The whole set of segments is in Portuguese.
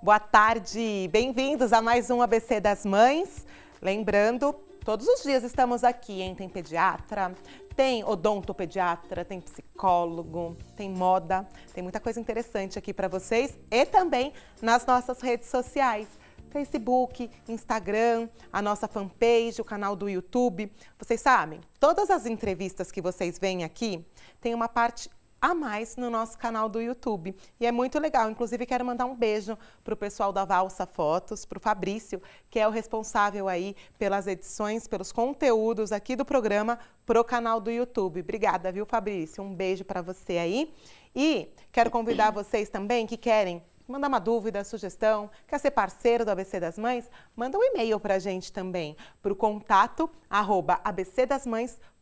Boa tarde, bem-vindos a mais um ABC das Mães. Lembrando, todos os dias estamos aqui, hein? Tem pediatra, tem odontopediatra, tem psicólogo, tem moda, tem muita coisa interessante aqui para vocês e também nas nossas redes sociais. Facebook, Instagram, a nossa fanpage, o canal do YouTube. Vocês sabem, todas as entrevistas que vocês veem aqui tem uma parte a mais no nosso canal do YouTube. E é muito legal. Inclusive, quero mandar um beijo para o pessoal da Valsa Fotos, para o Fabrício, que é o responsável aí pelas edições, pelos conteúdos aqui do programa pro canal do YouTube. Obrigada, viu, Fabrício? Um beijo para você aí. E quero convidar vocês também que querem mandar uma dúvida, sugestão, quer ser parceiro do ABC das Mães? Manda um e-mail para a gente também, para o contato@abcdasmães.com.br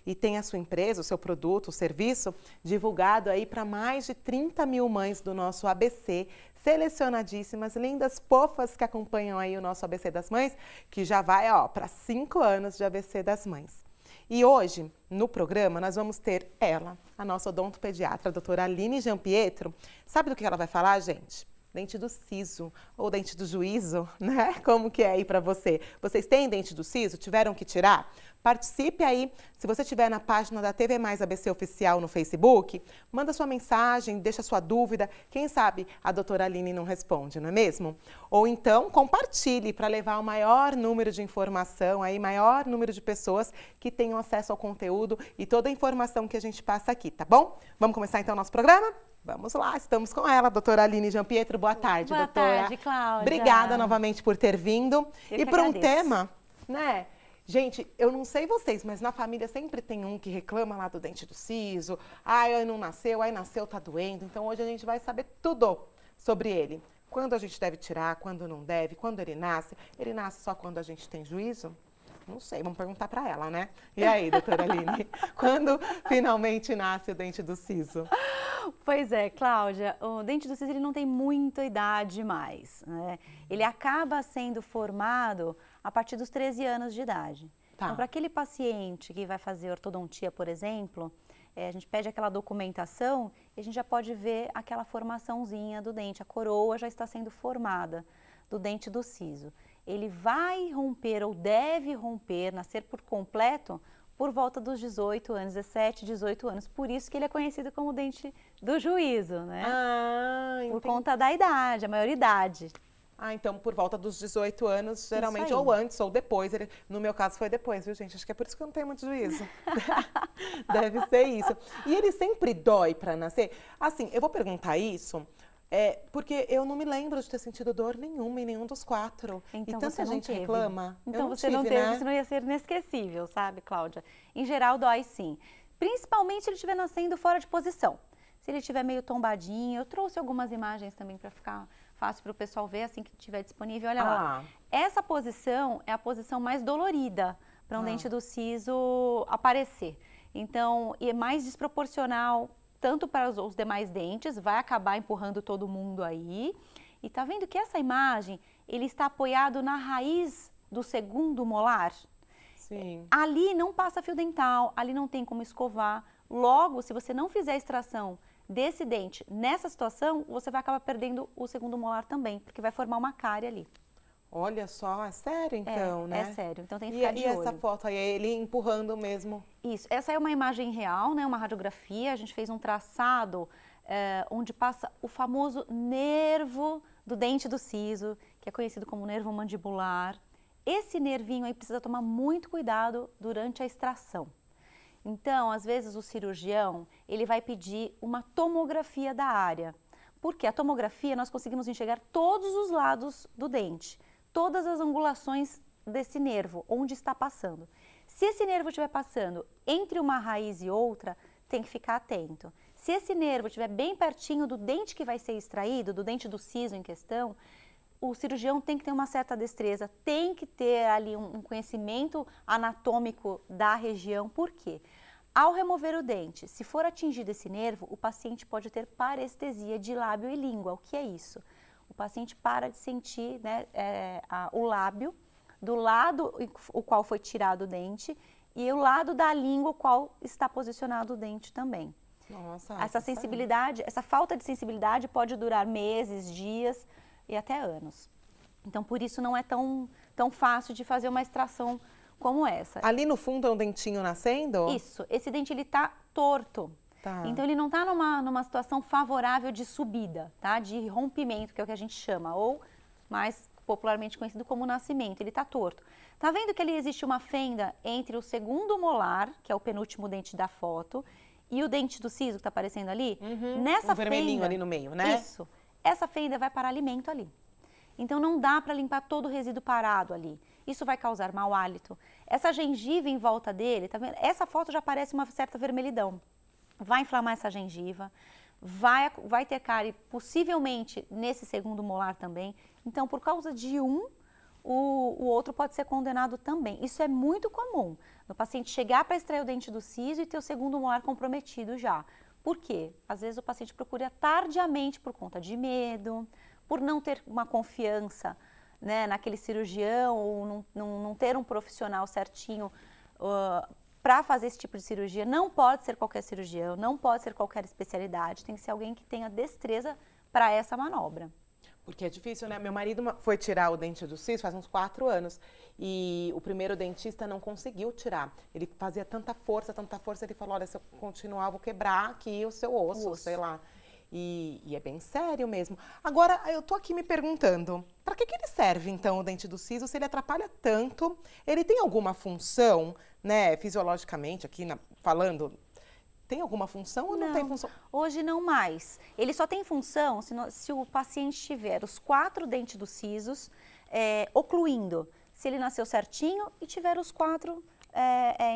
e tem a sua empresa, o seu produto, o serviço divulgado aí para mais de 30 mil mães do nosso ABC, selecionadíssimas, lindas, fofas que acompanham aí o nosso ABC das Mães, que já vai para 5 anos de ABC das Mães. E hoje, no programa, nós vamos ter ela, a nossa odontopediatra, a doutora Aline Giampietro. Sabe do que ela vai falar, gente? Dente do siso ou dente do juízo, né? Como que é aí para você? Vocês têm dente do siso? Tiveram que tirar? Participe aí. Se você estiver na página da TV Mais ABC Oficial no Facebook, manda sua mensagem, deixa sua dúvida. Quem sabe a doutora Aline não responde, não é mesmo? Ou então compartilhe para levar o maior número de informação, aí, maior número de pessoas que tenham acesso ao conteúdo e toda a informação que a gente passa aqui, tá bom? Vamos começar então o nosso programa? Vamos lá, estamos com ela, doutora Aline Giampietro. Boa tarde, doutora. Boa tarde, Cláudia. Obrigada novamente por ter vindo. E por um agradeço. tema, né? Gente, eu não sei vocês, mas na família sempre tem um que reclama lá do dente do siso. Ai, não nasceu, ai, nasceu, tá doendo. Então hoje a gente vai saber tudo sobre ele. Quando a gente deve tirar, quando não deve, quando ele nasce. Ele nasce só quando a gente tem juízo? Não sei, vamos perguntar para ela, né? E aí, doutora Aline, quando finalmente nasce o dente do siso? Pois é, Cláudia, o dente do siso ele não tem muita idade mais, né? Ele acaba sendo formado a partir dos 13 anos de idade. Tá. Então, para aquele paciente que vai fazer ortodontia, por exemplo, a gente pede aquela documentação e a gente já pode ver aquela formaçãozinha do dente, a coroa já está sendo formada do dente do siso. Ele vai romper ou deve romper, nascer por completo, por volta dos 18 anos, 17, 18 anos. Por isso que ele é conhecido como dente do juízo, né? Por conta da idade, a maioridade. Então por volta dos 18 anos, geralmente, ou antes ou depois. No meu caso foi depois, viu, gente? Acho que é por isso que eu não tenho muito juízo. Deve ser isso. E ele sempre dói para nascer? Assim, eu vou perguntar isso... porque eu não me lembro de ter sentido dor nenhuma em nenhum dos 4. Então, e tanta gente reclama. Então você não teve, né? Isso não ia ser inesquecível, sabe, Cláudia? Em geral, dói sim. Principalmente se ele estiver nascendo fora de posição. Se ele estiver meio tombadinho, eu trouxe algumas imagens também para ficar fácil para o pessoal ver assim que estiver disponível. Olha lá. Essa posição é a posição mais dolorida para um dente do siso aparecer. Então, é mais desproporcional tanto para os demais dentes, vai acabar empurrando todo mundo aí. E tá vendo que essa imagem, ele está apoiado na raiz do segundo molar? Sim. Ali não passa fio dental, ali não tem como escovar. Logo, se você não fizer a extração desse dente nessa situação, você vai acabar perdendo o segundo molar também, porque vai formar uma cárie ali. Olha só, é sério então, né? É sério, então tem que ficar de olho. E essa foto aí, ele empurrando mesmo? Isso, essa é uma imagem real, né? Uma radiografia, a gente fez um traçado onde passa o famoso nervo do dente do siso, que é conhecido como nervo mandibular. Esse nervinho aí precisa tomar muito cuidado durante a extração. Então, às vezes o cirurgião, ele vai pedir uma tomografia da área. Porque a tomografia nós conseguimos enxergar todos os lados do dente, todas as angulações desse nervo, onde está passando. Se esse nervo estiver passando entre uma raiz e outra, tem que ficar atento. Se esse nervo estiver bem pertinho do dente que vai ser extraído, do dente do siso em questão, o cirurgião tem que ter uma certa destreza, tem que ter ali um conhecimento anatômico da região. Por quê? Ao remover o dente, se for atingido esse nervo, o paciente pode ter parestesia de lábio e língua. O que é isso? O paciente para de sentir, né, o lábio do lado o qual foi tirado o dente e o lado da língua o qual está posicionado o dente também. Nossa, Essa sensibilidade, essa falta de sensibilidade pode durar meses, dias e até anos. Então, por isso não é tão fácil de fazer uma extração como essa. Ali no fundo é um dentinho nascendo? Isso, esse dente ele tá torto. Tá. Então ele não está numa situação favorável de subida, tá? De rompimento, que é o que a gente chama, ou mais popularmente conhecido como nascimento. Ele está torto. Tá vendo que ali existe uma fenda entre o segundo molar, que é o penúltimo dente da foto, e o dente do siso que está aparecendo ali? Nessa um vermelhinho fenda, ali no meio, né? Isso. Essa fenda vai para alimento ali. Então não dá para limpar todo o resíduo parado ali. Isso vai causar mau hálito. Essa gengiva em volta dele, tá vendo? Essa foto já parece uma certa vermelhidão. Vai inflamar essa gengiva, vai ter cárie possivelmente nesse segundo molar também. Então, por causa de o outro pode ser condenado também. Isso é muito comum, no paciente chegar para extrair o dente do siso e ter o segundo molar comprometido já. Por quê? Às vezes o paciente procura tardiamente por conta de medo, por não ter uma confiança, né, naquele cirurgião, ou não ter um profissional certinho para fazer esse tipo de cirurgia. Não pode ser qualquer cirurgião, não pode ser qualquer especialidade, tem que ser alguém que tenha destreza para essa manobra. Porque é difícil, né? Meu marido foi tirar o dente do siso faz uns 4 anos e o primeiro dentista não conseguiu tirar. Ele fazia tanta força, ele falou, olha, se eu continuar, eu vou quebrar aqui o seu osso, sei lá. E é bem sério mesmo. Agora, eu tô aqui me perguntando, para que ele serve, então, o dente do siso, se ele atrapalha tanto? Ele tem alguma função, né, fisiologicamente, aqui falando, tem alguma função ou não tem função? Hoje não mais. Ele só tem função se o paciente tiver os 4 dentes dos sisos ocluindo. Se ele nasceu certinho e tiver os 4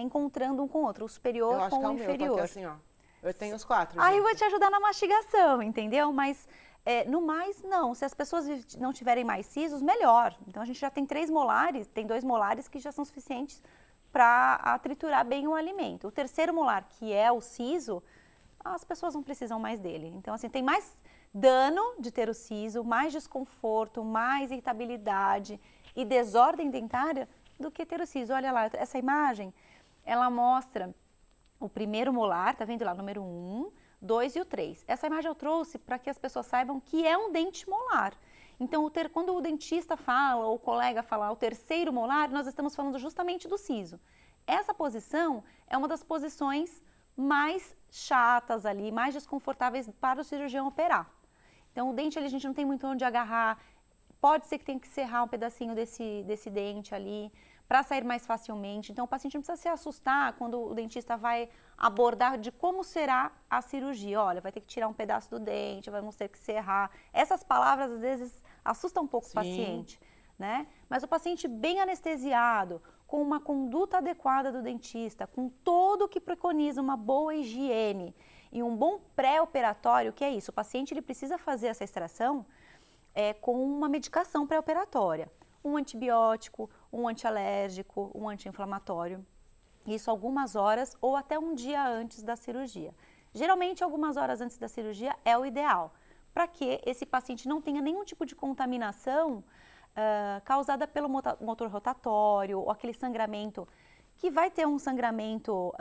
encontrando um com o outro, o superior com o inferior. Eu tô aqui assim, ó. Eu tenho os 4. Aí eu vou te ajudar na mastigação, entendeu? Mas no mais, não. Se as pessoas não tiverem mais sisos, melhor. Então a gente já tem 3 molares, tem 2 molares que já são suficientes para triturar bem o alimento. O terceiro molar, que é o siso, as pessoas não precisam mais dele. Então, assim, tem mais dano de ter o siso, mais desconforto, mais irritabilidade e desordem dentária do que ter o siso. Olha lá, essa imagem, ela mostra o primeiro molar, tá vendo lá, número 1, 2 e o 3. Essa imagem eu trouxe para que as pessoas saibam que é um dente molar. Então, quando o dentista fala, ou o colega fala o terceiro molar, nós estamos falando justamente do siso. Essa posição é uma das posições mais chatas ali, mais desconfortáveis para o cirurgião operar. Então, o dente ali a gente não tem muito onde agarrar, pode ser que tenha que serrar um pedacinho desse dente ali, para sair mais facilmente. Então, o paciente não precisa se assustar quando o dentista vai abordar de como será a cirurgia. Olha, vai ter que tirar um pedaço do dente, vamos ter que serrar. Essas palavras, às vezes, assustam um pouco o paciente, né? Mas o paciente bem anestesiado, com uma conduta adequada do dentista, com todo o que preconiza uma boa higiene e um bom pré-operatório, que é isso? O paciente ele precisa fazer essa extração com uma medicação pré-operatória. Um antibiótico, um antialérgico, um anti-inflamatório. Isso algumas horas ou até um dia antes da cirurgia. Geralmente, algumas horas antes da cirurgia é o ideal, para que esse paciente não tenha nenhum tipo de contaminação causada pelo motor rotatório ou aquele sangramento, que vai ter um sangramento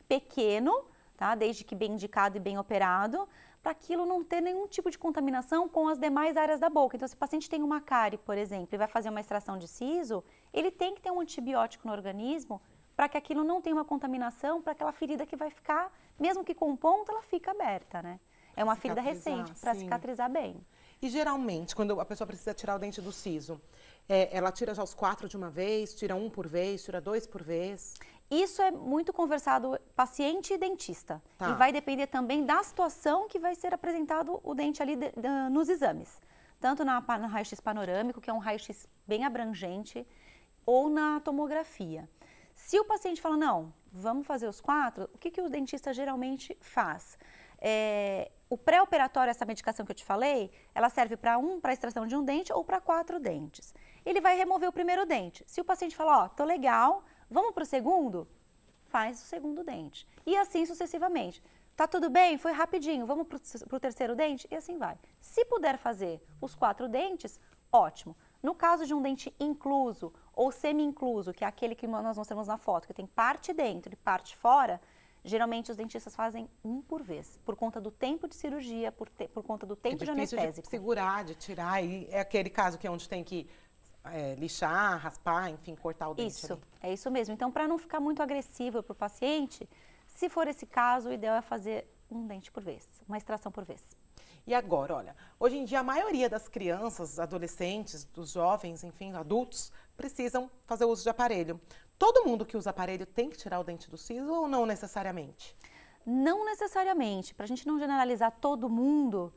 pequeno, tá? Desde que bem indicado e bem operado, para aquilo não ter nenhum tipo de contaminação com as demais áreas da boca. Então, se o paciente tem uma cárie, por exemplo, e vai fazer uma extração de siso, ele tem que ter um antibiótico no organismo para que aquilo não tenha uma contaminação, para aquela ferida que vai ficar, mesmo que com ponto, ela fica aberta, né? É uma ferida recente, para cicatrizar bem. E geralmente, quando a pessoa precisa tirar o dente do siso, ela tira já os 4 de uma vez, tira 1 por vez, tira 2 por vez? Isso é muito conversado paciente e dentista. Tá. E vai depender também da situação que vai ser apresentado o dente ali nos exames. Tanto no raio-x panorâmico, que é um raio-x bem abrangente, ou na tomografia. Se o paciente fala, não, vamos fazer os 4, o que o dentista geralmente faz? O pré-operatório, essa medicação que eu te falei, ela serve para a extração de um dente ou para 4 dentes. Ele vai remover o primeiro dente. Se o paciente falar, ó, tô legal, vamos para o segundo? Faz o segundo dente. E assim sucessivamente. Tá tudo bem? Foi rapidinho, vamos para o terceiro dente? E assim vai. Se puder fazer os 4 dentes, ótimo. No caso de um dente incluso ou semi-incluso, que é aquele que nós mostramos na foto, que tem parte dentro e parte fora, Geralmente os dentistas fazem um por vez, por conta do tempo de cirurgia, por conta do tempo de anestésico. De segurar, de tirar, e é aquele caso que é onde tem que lixar, raspar, enfim, cortar o dente. Isso, ali. é isso mesmo. Então, para não ficar muito agressivo para o paciente, se for esse caso, o ideal é fazer um dente por vez, uma extração por vez. E agora, olha, hoje em dia a maioria das crianças, adolescentes, dos jovens, enfim, adultos, precisam fazer uso de aparelho. Todo mundo que usa aparelho tem que tirar o dente do siso ou não necessariamente? Não necessariamente. Para a gente não generalizar todo mundo,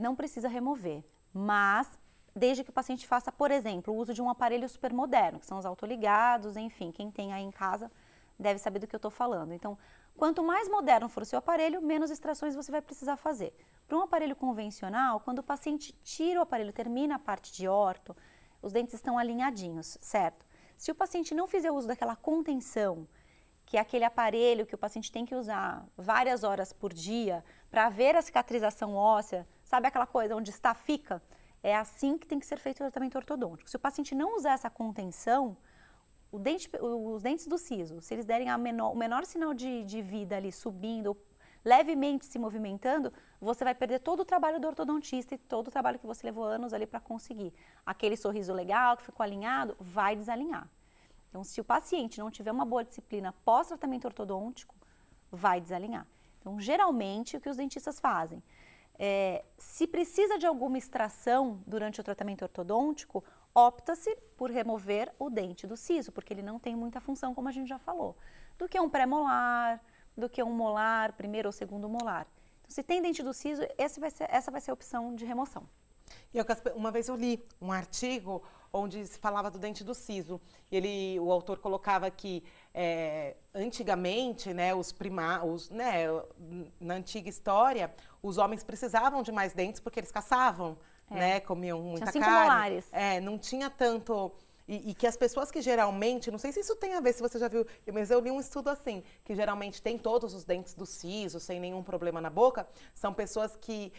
não precisa remover. Mas, desde que o paciente faça, por exemplo, o uso de um aparelho super moderno, que são os autoligados, enfim, quem tem aí em casa deve saber do que eu estou falando. Então, quanto mais moderno for o seu aparelho, menos extrações você vai precisar fazer. Para um aparelho convencional, quando o paciente tira o aparelho, termina a parte de orto, os dentes estão alinhadinhos, certo? Se o paciente não fizer uso daquela contenção, que é aquele aparelho que o paciente tem que usar várias horas por dia para ver a cicatrização óssea, sabe aquela coisa onde está, fica? É assim que tem que ser feito o tratamento ortodôntico. Se o paciente não usar essa contenção, os dentes do siso, se eles derem o menor sinal de vida ali subindo, levemente se movimentando, você vai perder todo o trabalho do ortodontista e todo o trabalho que você levou anos ali para conseguir. Aquele sorriso legal que ficou alinhado, vai desalinhar. Então, se o paciente não tiver uma boa disciplina pós-tratamento ortodôntico, vai desalinhar. Então, geralmente, o que os dentistas fazem? Se precisa de alguma extração durante o tratamento ortodôntico, opta-se por remover o dente do siso, porque ele não tem muita função, como a gente já falou, do que um pré-molar, do que um molar, primeiro ou segundo molar. Então, se tem dente do siso, essa vai ser a opção de remoção. E uma vez eu li um artigo onde se falava do dente do siso. E o autor colocava que antigamente, né, na antiga história, os homens precisavam de mais dentes porque eles caçavam, né, comiam muita tinha 5 carne. molares. Não tinha tanto. E que as pessoas que geralmente, não sei se isso tem a ver, se você já viu, mas eu li um estudo assim, que geralmente tem todos os dentes do siso, sem nenhum problema na boca, são pessoas que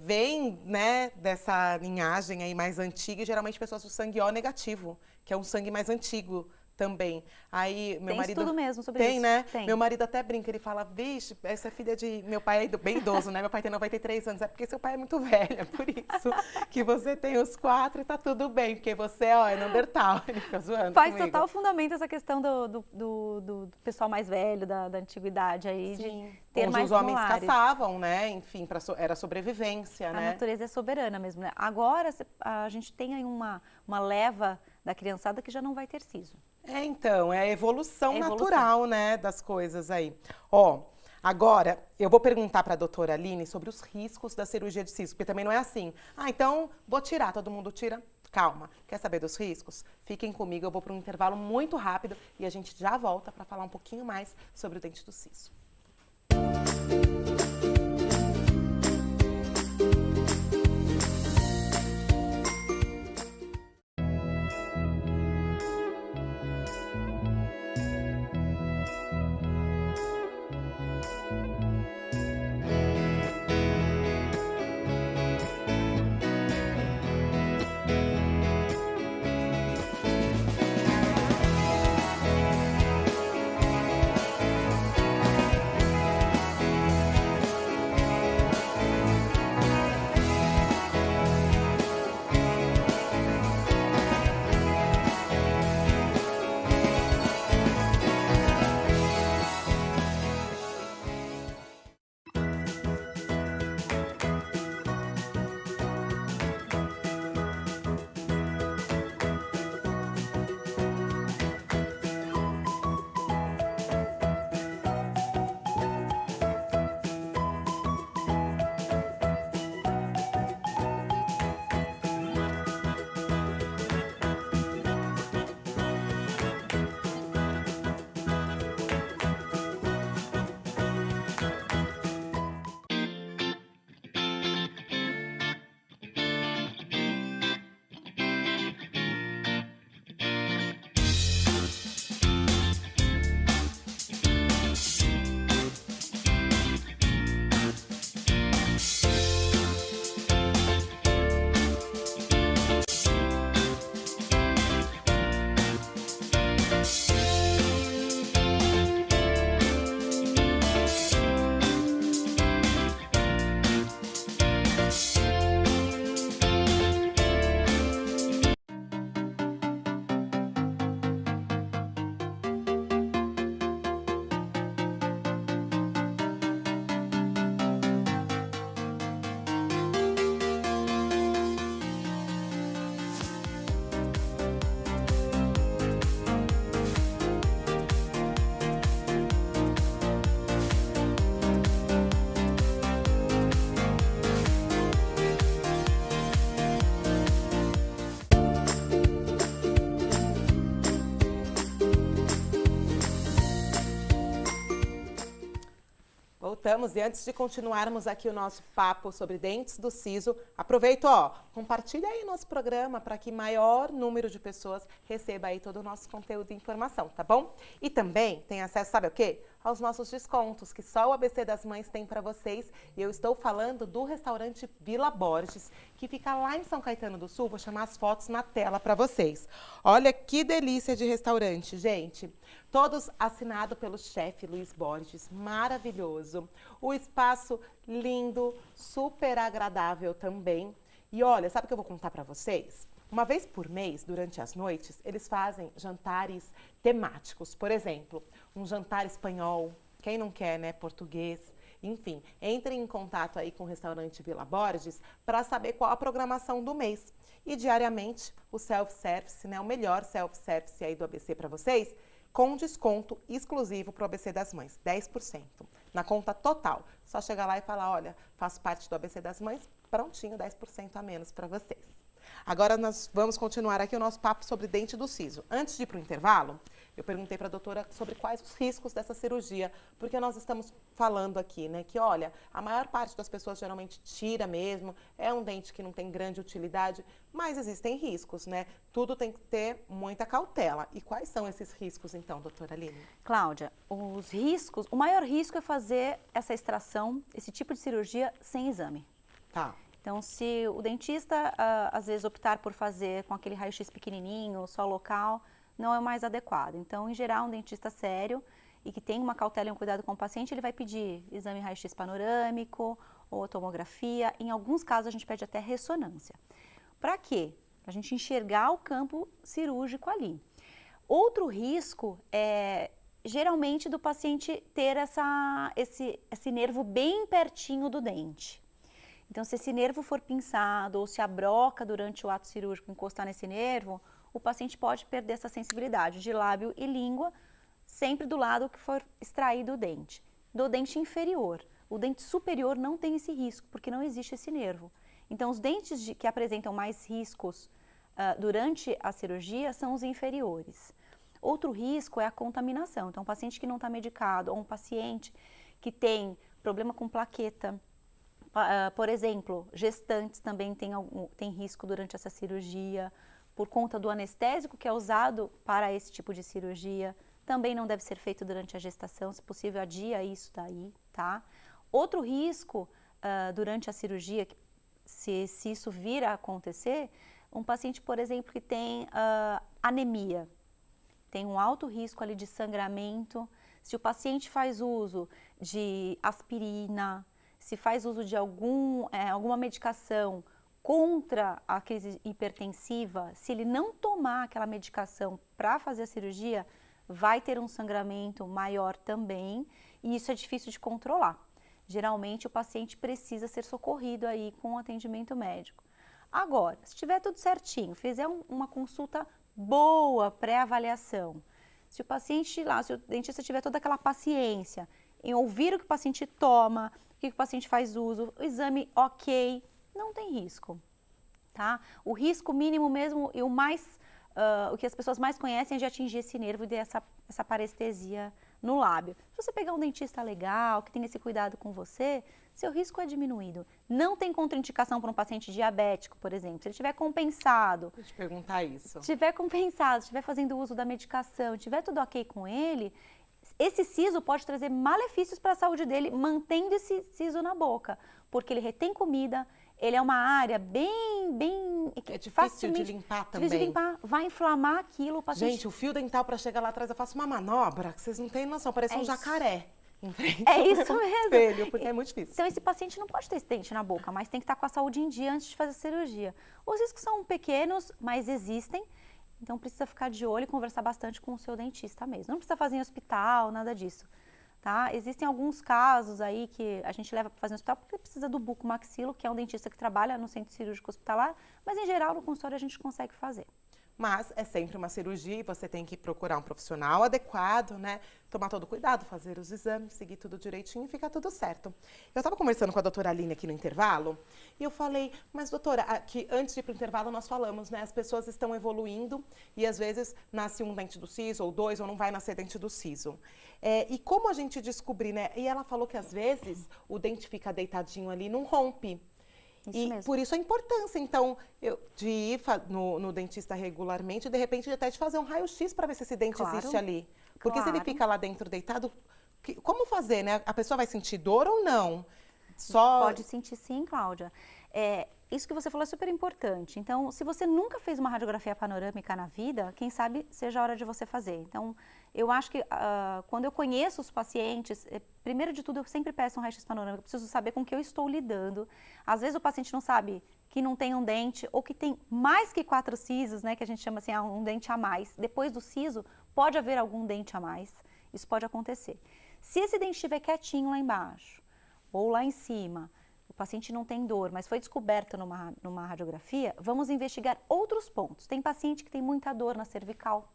vêm, né, dessa linhagem aí mais antiga, e geralmente pessoas do sangue O negativo, que é um sangue mais antigo também. Aí meu marido estudo mesmo sobre tem, isso. né? Tem. Meu marido até brinca, ele fala, vixe, essa é filha de... Meu pai é bem idoso, né? Meu pai tem 93 anos, é porque seu pai é muito velho, é por isso que você tem os 4 e tá tudo bem, porque você, é Neandertal. Ele fica zoando Faz comigo. total fundamento essa questão do pessoal mais velho, da antiguidade aí, Sim. de ter Onde mais os homens molares. caçavam, né? Enfim, era sobrevivência, A né? natureza é soberana mesmo, né? Agora a gente tem aí uma leva da criançada que já não vai ter siso. Então, é a evolução, É a evolução natural, né, das coisas aí. Agora, eu vou perguntar para a doutora Aline sobre os riscos da cirurgia de siso, porque também não é assim. Então, vou tirar, todo mundo tira? Calma. Quer saber dos riscos? Fiquem comigo, eu vou para um intervalo muito rápido e a gente já volta para falar um pouquinho mais sobre o dente do siso. voltamos e antes de continuarmos aqui o nosso papo sobre dentes do siso, aproveita, ó, compartilha aí o nosso programa para que maior número de pessoas receba aí todo o nosso conteúdo e informação, tá bom? E também tem acesso, sabe o quê? Aos nossos descontos, que só o ABC das Mães tem para vocês. E eu estou falando do restaurante Vila Borges, que fica lá em São Caetano do Sul. Vou chamar as fotos na tela para vocês. Olha que delícia de restaurante, gente. Todos assinados pelo chefe Luiz Borges, maravilhoso. O espaço lindo, super agradável também. E olha, sabe o que eu vou contar para vocês? Uma vez por mês, durante as noites, eles fazem jantares temáticos. Por exemplo, um jantar espanhol, quem não quer, né? Português. Enfim, entre em contato aí com o restaurante Vila Borges para saber qual a programação do mês. E diariamente, o self-service, né? O melhor self-service aí do ABC para vocês, com desconto exclusivo para o ABC das Mães, 10%. Na conta total. Só chegar lá e falar, olha, faço parte do ABC das Mães, prontinho, 10% a menos para vocês. Agora nós vamos continuar aqui o nosso papo sobre dente do siso. Antes de ir para o intervalo, eu perguntei para a doutora sobre quais os riscos dessa cirurgia, porque nós estamos falando aqui, né, que olha, a maior parte das pessoas geralmente tira mesmo, é um dente que não tem grande utilidade, mas existem riscos, né? Tudo tem que ter muita cautela. E quais são esses riscos então, doutora Aline? Cláudia, os riscos, o maior risco é fazer essa extração, esse tipo de cirurgia sem exame. Tá. Então, se o dentista, às vezes, optar por fazer com aquele raio-x pequenininho, só local, não é o mais adequado. Então, em geral, um dentista sério e que tem uma cautela e um cuidado com o paciente, ele vai pedir exame raio-x panorâmico ou tomografia. Em alguns casos, a gente pede até ressonância. Para quê? Para a gente enxergar o campo cirúrgico ali. Outro risco é, geralmente, do paciente ter esse nervo bem pertinho do dente. Então, se esse nervo for pinçado ou se a broca durante o ato cirúrgico encostar nesse nervo, o paciente pode perder essa sensibilidade de lábio e língua, sempre do lado que for extraído o dente. Do dente inferior. O dente superior não tem esse risco, porque não existe esse nervo. Então, os dentes que apresentam mais riscos durante a cirurgia são os inferiores. Outro risco é a contaminação. Então, um paciente que não está medicado ou um paciente que tem problema com plaqueta, por exemplo, gestantes também têm risco durante essa cirurgia, por conta do anestésico que é usado para esse tipo de cirurgia, também não deve ser feito durante a gestação, se possível adia isso daí, tá? Outro risco durante a cirurgia, se isso vir a acontecer, um paciente, por exemplo, que tem anemia, tem um alto risco ali de sangramento, se o paciente faz uso de aspirina, se faz uso de alguma medicação contra a crise hipertensiva, se ele não tomar aquela medicação para fazer a cirurgia, vai ter um sangramento maior também, e isso é difícil de controlar. Geralmente o paciente precisa ser socorrido aí com atendimento médico. Agora, se tiver tudo certinho, fizer uma consulta boa, pré-avaliação, se o dentista tiver toda aquela paciência em ouvir o que o paciente toma, o que o paciente faz uso, o exame ok, não tem risco, tá? O risco mínimo mesmo e o que as pessoas mais conhecem é de atingir esse nervo e ter essa parestesia no lábio. Se você pegar um dentista legal, que tem esse cuidado com você, seu risco é diminuído. Não tem contraindicação para um paciente diabético, por exemplo. Se ele estiver compensado... Vou te perguntar isso. Estiver compensado, estiver fazendo uso da medicação, estiver tudo ok com ele, esse siso pode trazer malefícios para a saúde dele, mantendo esse siso na boca, porque ele retém comida, ele é uma área bem é difícil de limpar também. Difícil de limpar, vai inflamar aquilo. O paciente... Gente, o fio dental para chegar lá atrás, eu faço uma manobra que vocês não têm noção, parece um jacaré. É isso mesmo. Espelho, porque é muito difícil. Então, esse paciente não pode ter esse dente na boca, mas tem que estar com a saúde em dia antes de fazer a cirurgia. Os riscos são pequenos, mas existem. Então, precisa ficar de olho e conversar bastante com o seu dentista mesmo. Não precisa fazer em hospital, nada disso, tá? Existem alguns casos aí que a gente leva para fazer no hospital porque precisa do bucomaxilo, que é um dentista que trabalha no centro cirúrgico hospitalar, mas, em geral, no consultório a gente consegue fazer. Mas é sempre uma cirurgia e você tem que procurar um profissional adequado, né? Tomar todo cuidado, fazer os exames, seguir tudo direitinho e ficar tudo certo. Eu estava conversando com a doutora Aline aqui no intervalo e eu falei, mas doutora, que antes de ir para o intervalo nós falamos, né? As pessoas estão evoluindo e às vezes nasce um dente do siso ou dois ou não vai nascer dente do siso. E como a gente descobrir, né? E ela falou que às vezes o dente fica deitadinho ali e não rompe. Isso E mesmo. por isso a importância, então, de ir no dentista regularmente e, de repente, até de fazer um raio-x para ver se esse dente Claro, existe ali. Porque se ele claro. fica lá dentro deitado, como fazer, né? A pessoa vai sentir dor ou não? Só... Pode sentir sim, Cláudia. Isso que você falou é super importante. Então, se você nunca fez uma radiografia panorâmica na vida, quem sabe seja a hora de você fazer. Então, eu acho que quando eu conheço os pacientes, primeiro de tudo, eu sempre peço um raio-x panorâmico. Eu preciso saber com o que eu estou lidando. Às vezes o paciente não sabe que não tem um dente ou que tem mais que 4 sisos, né, que a gente chama assim, um dente a mais. Depois do siso, pode haver algum dente a mais. Isso pode acontecer. Se esse dente estiver quietinho lá embaixo ou lá em cima, o paciente não tem dor, mas foi descoberto numa radiografia, vamos investigar outros pontos. Tem paciente que tem muita dor na cervical,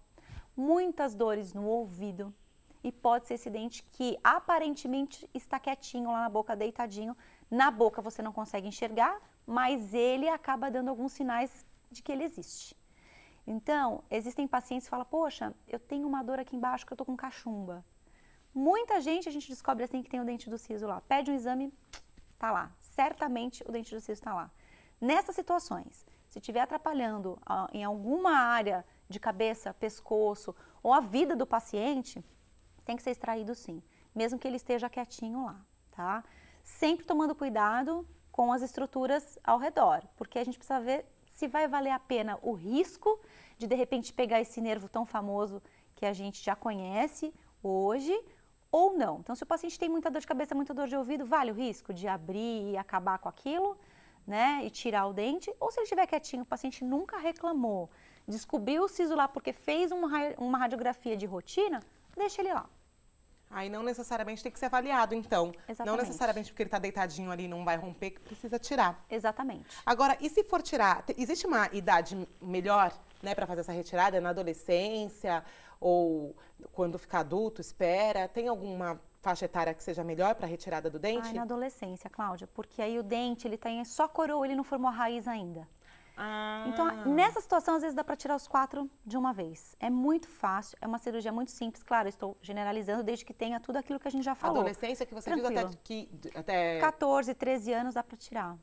muitas dores no ouvido e pode ser esse dente que aparentemente está quietinho lá na boca, deitadinho. Na boca você não consegue enxergar, mas ele acaba dando alguns sinais de que ele existe. Então, existem pacientes que falam, poxa, eu tenho uma dor aqui embaixo que eu tô com cachumba. Muita gente a gente descobre assim que tem o dente do siso lá. Pede um exame, tá lá. Certamente o dente do siso está lá. Nessas situações, se estiver atrapalhando em alguma área de cabeça, pescoço ou a vida do paciente, tem que ser extraído sim, mesmo que ele esteja quietinho lá, tá? Sempre tomando cuidado com as estruturas ao redor, porque a gente precisa ver se vai valer a pena o risco de repente pegar esse nervo tão famoso que a gente já conhece hoje ou não. Então, se o paciente tem muita dor de cabeça, muita dor de ouvido, vale o risco de abrir e acabar com aquilo, né, e tirar o dente? Ou se ele estiver quietinho, o paciente nunca reclamou, descobriu o siso lá porque fez uma radiografia de rotina, deixa ele lá. Aí não necessariamente tem que ser avaliado, então. Exatamente. Não necessariamente porque ele está deitadinho ali e não vai romper que precisa tirar. Exatamente. Agora, e se for tirar, existe uma idade melhor, né, para fazer essa retirada? Na adolescência ou quando ficar adulto, espera? Tem alguma faixa etária que seja melhor para a retirada do dente? Na adolescência, Cláudia, porque aí o dente, ele tem só coroa, ele não formou a raiz ainda. Então, nessa situação, às vezes dá para tirar os 4 de uma vez. É muito fácil, é uma cirurgia muito simples. Claro, eu estou generalizando desde que tenha tudo aquilo que a gente já falou. Adolescência que você Tranquilo. diz até 14, 13 anos dá para tirar.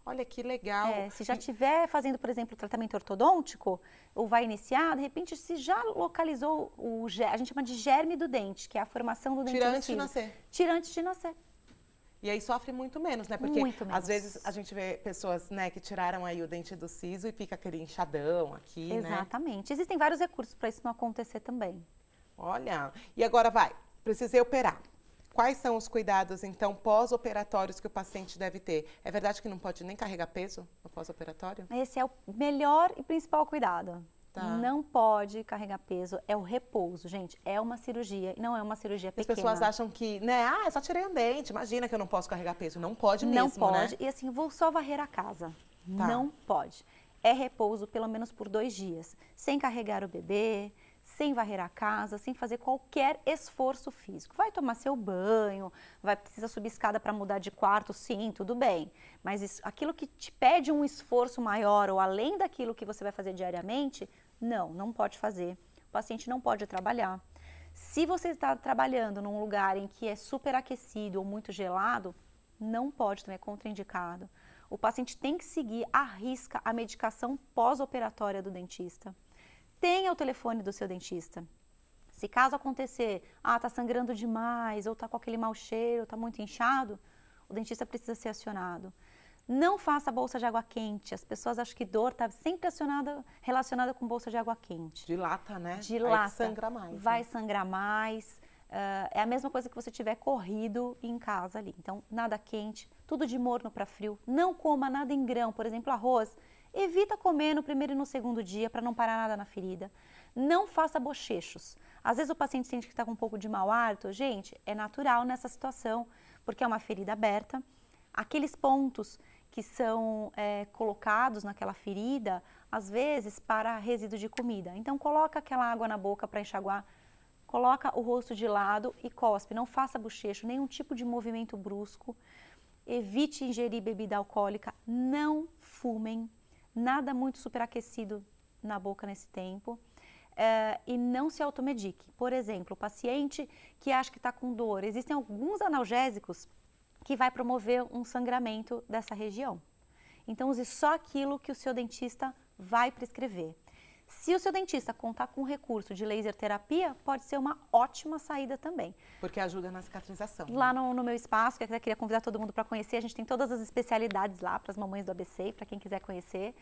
Olha que legal. Se já estiver fazendo, por exemplo, o tratamento ortodôntico, ou vai iniciar, de repente, se já localizou a gente chama de germe do dente, que é a formação do dente Tira do antes de siso. nascer. Tira antes de nascer. E aí sofre muito menos, né? Porque Muito menos. às vezes a gente vê pessoas, né, que tiraram aí o dente do siso e fica aquele inchadão aqui, né? Exatamente. Existem vários recursos para isso não acontecer também. Olha, e agora precisei operar. Quais são os cuidados, então, pós-operatórios que o paciente deve ter? É verdade que não pode nem carregar peso no pós-operatório? Esse é o melhor e principal cuidado. Tá. Não pode carregar peso, é o repouso, gente. É uma cirurgia e não é uma cirurgia As pequena. pessoas acham que, né, eu só tirei um dente, imagina que eu não posso carregar peso. Não pode mesmo, Não pode. né? E assim, vou só varrer a casa. Tá. Não pode. É repouso pelo menos por 2 dias. Sem carregar o bebê, sem varrer a casa, sem fazer qualquer esforço físico. Vai tomar seu banho, vai precisar subir escada para mudar de quarto, sim, tudo bem. Mas aquilo que te pede um esforço maior ou além daquilo que você vai fazer diariamente, não pode fazer. O paciente não pode trabalhar. Se você está trabalhando num lugar em que é superaquecido ou muito gelado, não pode, também é contraindicado. O paciente tem que seguir à risca a medicação pós-operatória do dentista. Tenha o telefone do seu dentista. Se caso acontecer, tá sangrando demais, ou tá com aquele mau cheiro, tá muito inchado, o dentista precisa ser acionado. Não faça bolsa de água quente. As pessoas acham que dor está sempre relacionada com bolsa de água quente. Dilata, né? Dilata. Aí sangra mais. Vai né? sangrar mais. É a mesma coisa que você tiver corrido em casa ali. Então, nada quente, tudo de morno para frio. Não coma nada em grão, por exemplo, arroz. Evita comer no primeiro e no segundo dia para não parar nada na ferida. Não faça bochechos. Às vezes o paciente sente que está com um pouco de mau hálito. Gente, é natural nessa situação, porque é uma ferida aberta. Aqueles pontos que são colocados naquela ferida, às vezes para resíduo de comida. Então coloca aquela água na boca para enxaguar, coloca o rosto de lado e cospe, não faça bochecho, nenhum tipo de movimento brusco, evite ingerir bebida alcoólica, não fumem, nada muito superaquecido na boca nesse tempo. E não se automedique. Por exemplo, o paciente que acha que está com dor, existem alguns analgésicos que vai promover um sangramento dessa região. Então use só aquilo que o seu dentista vai prescrever. Se o seu dentista contar com recurso de laser terapia, pode ser uma ótima saída também. Porque ajuda na cicatrização. Lá no meu espaço, que eu queria convidar todo mundo para conhecer, a gente tem todas as especialidades lá para as mamães do ABC, para quem quiser conhecer.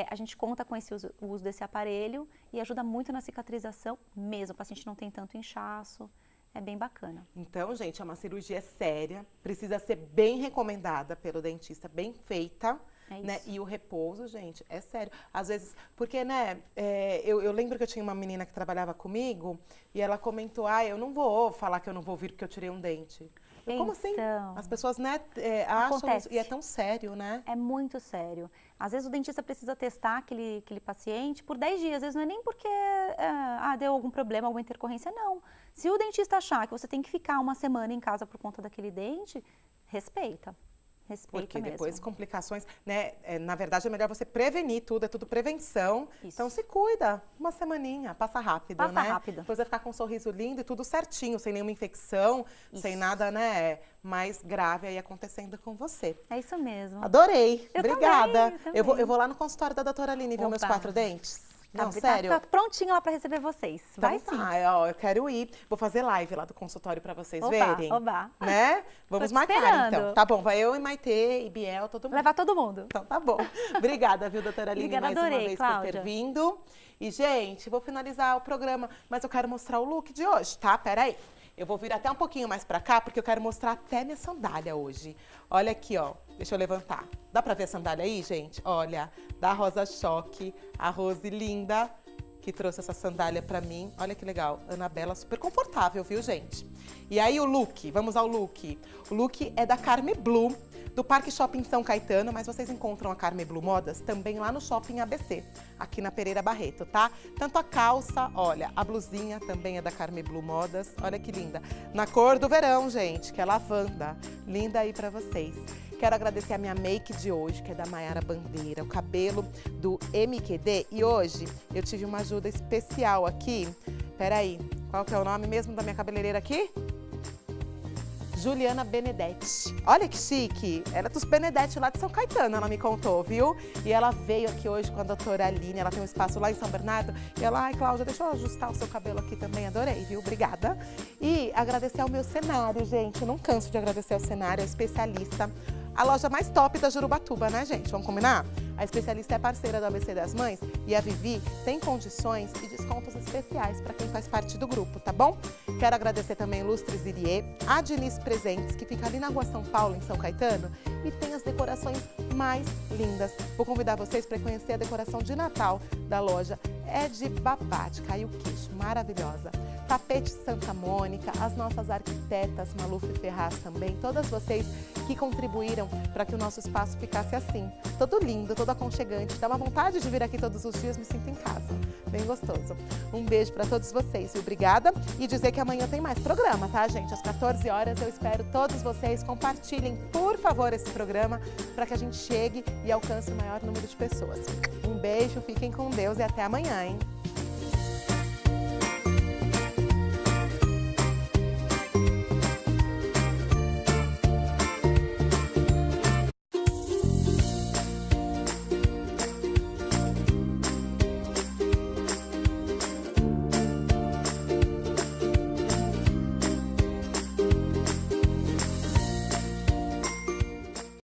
A gente conta com o uso desse aparelho e ajuda muito na cicatrização mesmo. O paciente não tem tanto inchaço, é bem bacana. Então, gente, é uma cirurgia séria, precisa ser bem recomendada pelo dentista, bem feita. Né? E o repouso, gente, é sério. Às vezes, porque, né, eu lembro que eu tinha uma menina que trabalhava comigo e ela comentou, eu não vou falar que eu não vou vir porque eu tirei um dente. Como assim? As pessoas, né, acham isso, e é tão sério, né? É muito sério. Às vezes o dentista precisa testar aquele paciente por 10 dias, às vezes não é nem porque deu algum problema, alguma intercorrência, não. Se o dentista achar que você tem que ficar uma semana em casa por conta daquele dente, respeita. Porque depois complicações, né? Na verdade é melhor você prevenir tudo, é tudo prevenção. Isso. Então se cuida, uma semaninha, passa rápido, né? Passa rápido. Depois vai ficar com um sorriso lindo e tudo certinho, sem nenhuma infecção, sem nada, né, mais grave aí acontecendo com você. É isso mesmo. Adorei, obrigada. Também. Eu vou lá no consultório da doutora Aline ver meus 4 dentes. Não, sério? Tá prontinho lá para receber vocês. Vai então, sim. Eu quero ir. Vou fazer live lá do consultório para vocês verem. Oba. Né? Vamos marcar, então. Tá bom, vai eu e Maitê, e Biel, todo mundo. Levar todo mundo. Então, tá bom. Obrigada, viu, doutora Aline, Obrigada, mais uma vez Cláudia. por ter vindo. E, gente, vou finalizar o programa, mas eu quero mostrar o look de hoje, tá? Peraí. Eu vou vir até um pouquinho mais pra cá, porque eu quero mostrar até minha sandália hoje. Olha aqui, ó. Deixa eu levantar. Dá pra ver a sandália aí, gente? Olha, da Rosa Choque, a Rose linda, que trouxe essa sandália pra mim. Olha que legal. Anabela, super confortável, viu, gente? E aí o look, vamos ao look. O look é da Carme Blue, do Parque Shopping São Caetano, mas vocês encontram a Carme Blue Modas também lá no Shopping ABC, aqui na Pereira Barreto, tá? Tanto a calça, olha, a blusinha também é da Carme Blue Modas, olha que linda. Na cor do verão, gente, que é lavanda. Linda aí pra vocês. Quero agradecer a minha make de hoje, que é da Maiara Bandeira, o cabelo do MQD. E hoje eu tive uma ajuda especial aqui. Peraí, qual que é o nome mesmo da minha cabeleireira aqui? Juliana Benedetti. Olha que chique. Ela é dos Benedetti lá de São Caetano, ela me contou, viu? E ela veio aqui hoje com a doutora Aline, ela tem um espaço lá em São Bernardo. E ela, Cláudia, deixa eu ajustar o seu cabelo aqui também, adorei, viu? Obrigada. E agradecer ao meu cenário, gente. Eu não canso de agradecer ao cenário, é especialista. A loja mais top da Jurubatuba, né, gente? Vamos combinar? A especialista é parceira do ABC das Mães e a Vivi tem condições e descontos especiais para quem faz parte do grupo, tá bom? Quero agradecer também Lustres Irie, a Diniz Presentes, que fica ali na Rua São Paulo, em São Caetano, e tem as decorações mais lindas. Vou convidar vocês para conhecer a decoração de Natal da loja. É de babá, de cair o queixo, maravilhosa. Tapete Santa Mônica, as nossas arquitetas Maluf e Ferraz também, todas vocês que contribuíram para que o nosso espaço ficasse assim, todo lindo, todo aconchegante. Dá uma vontade de vir aqui todos os dias, me sinto em casa, bem gostoso. Um beijo para todos vocês, obrigada. E dizer que amanhã tem mais programa, tá, gente? Às 14 horas eu espero todos vocês. Compartilhem, por favor, esse programa para que a gente chegue e alcance o maior número de pessoas. Um beijo, fiquem com Deus e até amanhã, hein?